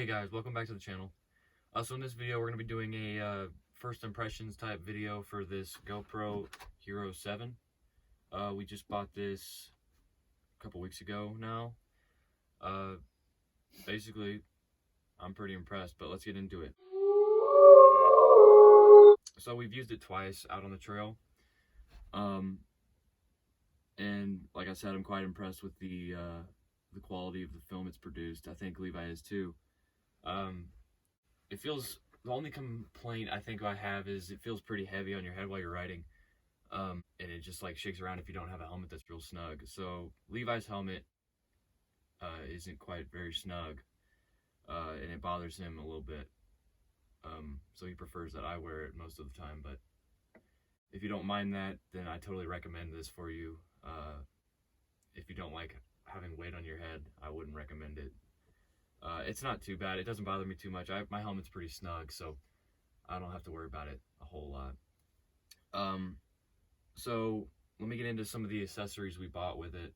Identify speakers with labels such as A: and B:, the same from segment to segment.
A: Hey guys, welcome back to the channel. So in this video we're going to be doing a first impressions type video for this GoPro Hero 7. We just bought this a couple weeks ago now. Basically, I'm pretty impressed, but let's get into it. So we've used it twice out on the trail. And like I said, I'm quite impressed with the quality of the film it's produced. I think Levi is too. It feels, the only complaint I think I have is it feels pretty heavy on your head while you're riding, and it just like shakes around if you don't have a helmet that's real snug. So Levi's helmet isn't quite very snug, and it bothers him a little bit, so he prefers that I wear it most of the time. But if you don't mind that, then I totally recommend this for you. If you don't like having weight on your head, I wouldn't recommend it. It's not too bad. It doesn't bother me too much. My helmet's pretty snug, so I don't have to worry about it a whole lot. So let me get into some of the accessories we bought with it.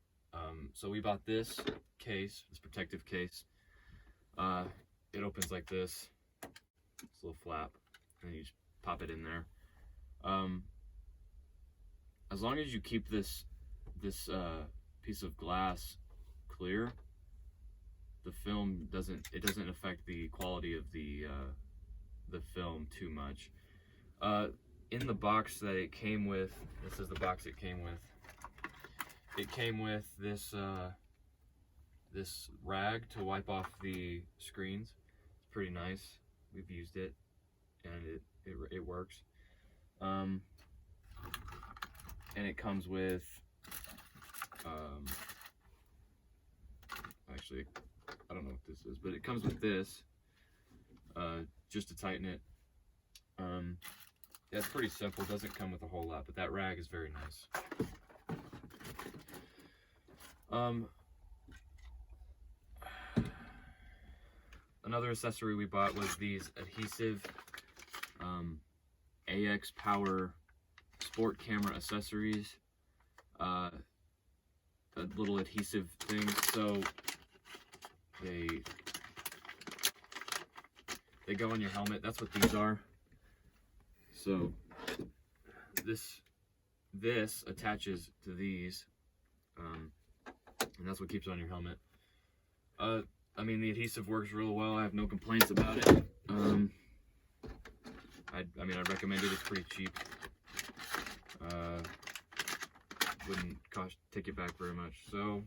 A: So we bought this case, this protective case. It opens like this. It's a little flap, and you just pop it in there. As long as you keep this piece of glass clear, the film doesn't affect the quality of the film too much. In the box that it came with, this is the box it came with. It came with this this rag to wipe off the screens. It's pretty nice. We've used it, and it works. And it comes with actually, I don't know what this is, but it comes with this just to tighten it. Yeah, it's pretty simple. It doesn't come with a whole lot, but that rag is very nice. Another accessory we bought was these adhesive AX Power sport camera accessories. A little adhesive thing, so they go on your helmet. That's what these are. So this attaches to these, and that's what keeps it on your helmet. I mean, the adhesive works real well. I have no complaints about it. I mean, I'd recommend it. It's pretty cheap. Wouldn't take it back very much. So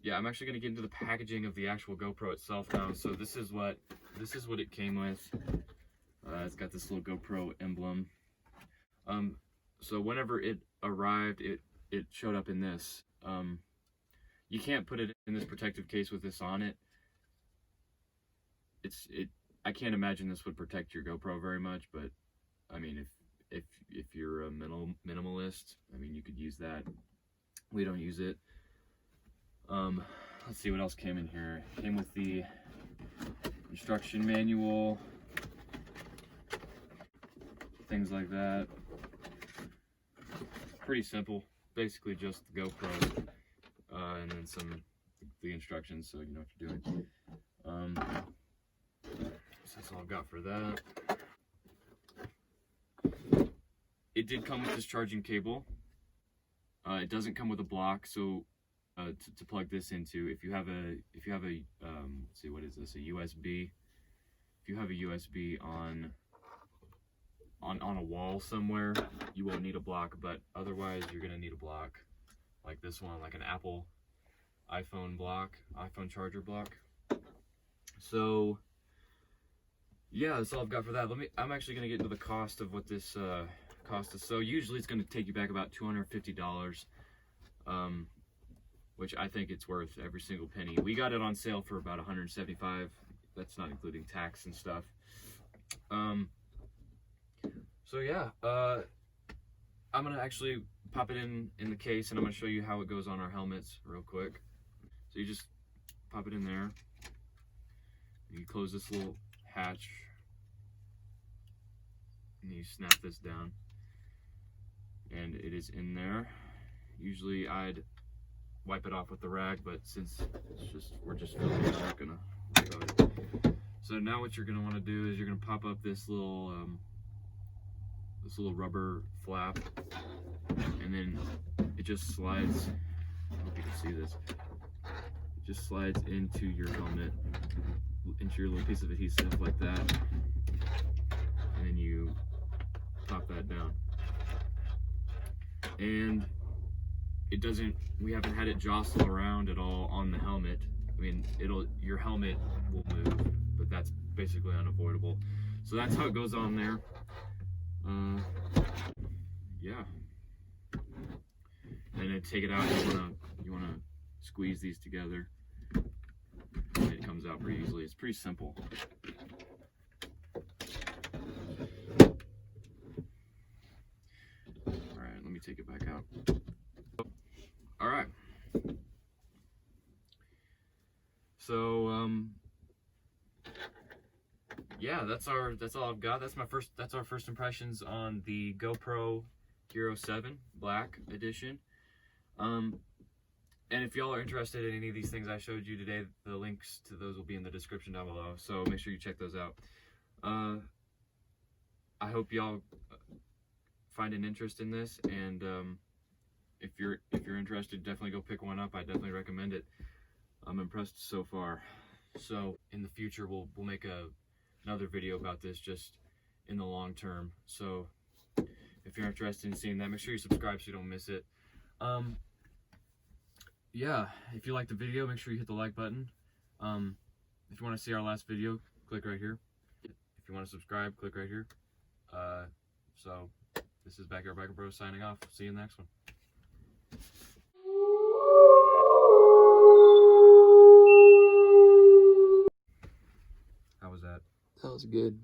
A: yeah, I'm actually going to get into the packaging of the actual GoPro itself now. So this is what it came with. It's got this little GoPro emblem. So whenever it arrived, it showed up in this. You can't put it in this protective case with this on it. I can't imagine this would protect your GoPro very much, but I mean, if you're a minimalist, I mean, you could use that. We don't use it. Let's see what else came in here. It came with the instruction manual, things like that. Pretty simple. Basically just the GoPro, and then the instructions, so you know what you're doing. So that's all I've got for that. It did come with this charging cable. It doesn't come with a block, so to plug this into, if you have a let's see, what is this? A USB. If you have a USB on a wall somewhere, you won't need a block, but otherwise you're gonna need a block, like this one, like an Apple iPhone charger block. So yeah, that's all I've got for that. I'm actually gonna get into the cost of what this cost us. So usually it's going to take you back about $250, which I think it's worth every single penny. We got it on sale for about $175. That's not including tax and stuff. So yeah, I'm gonna actually pop it in the case, and I'm gonna show you how it goes on our helmets real quick. So you just pop it in there. You close this little hatch, and you snap this down, and it is in there. Usually I'd wipe it off with the rag, but since we're just filming, I'm not gonna worry about it. So now what you're gonna want to do is you're gonna pop up this little rubber flap, and then it just slides. I hope you can see this. It just slides into your helmet, into your little piece of adhesive like that, and then you pop that down. And it doesn't, we haven't had it jostle around at all on the helmet. I mean, your helmet will move, but that's basically unavoidable. So that's how it goes on there. Yeah. And then take it out, you wanna squeeze these together, and it comes out pretty easily. It's pretty simple. Alright, let me take it back out. Alright. So yeah, that's all I've got. That's our first impressions on the GoPro Hero 7 Black Edition. And if y'all are interested in any of these things I showed you today, the links to those will be in the description down below, so make sure you check those out. I hope y'all find an interest in this, and if you're interested, definitely go pick one up. I definitely recommend it. I'm impressed so far. So in the future, we'll make another video about this just in the long term. So if you're interested in seeing that, make sure you subscribe so you don't miss it. Yeah, if you liked the video, make sure you hit the like button. If you want to see our last video, click right here. If you want to subscribe, click right here. So this is BackyardBikingBros signing off. See you in the next one. How was that?
B: That was good.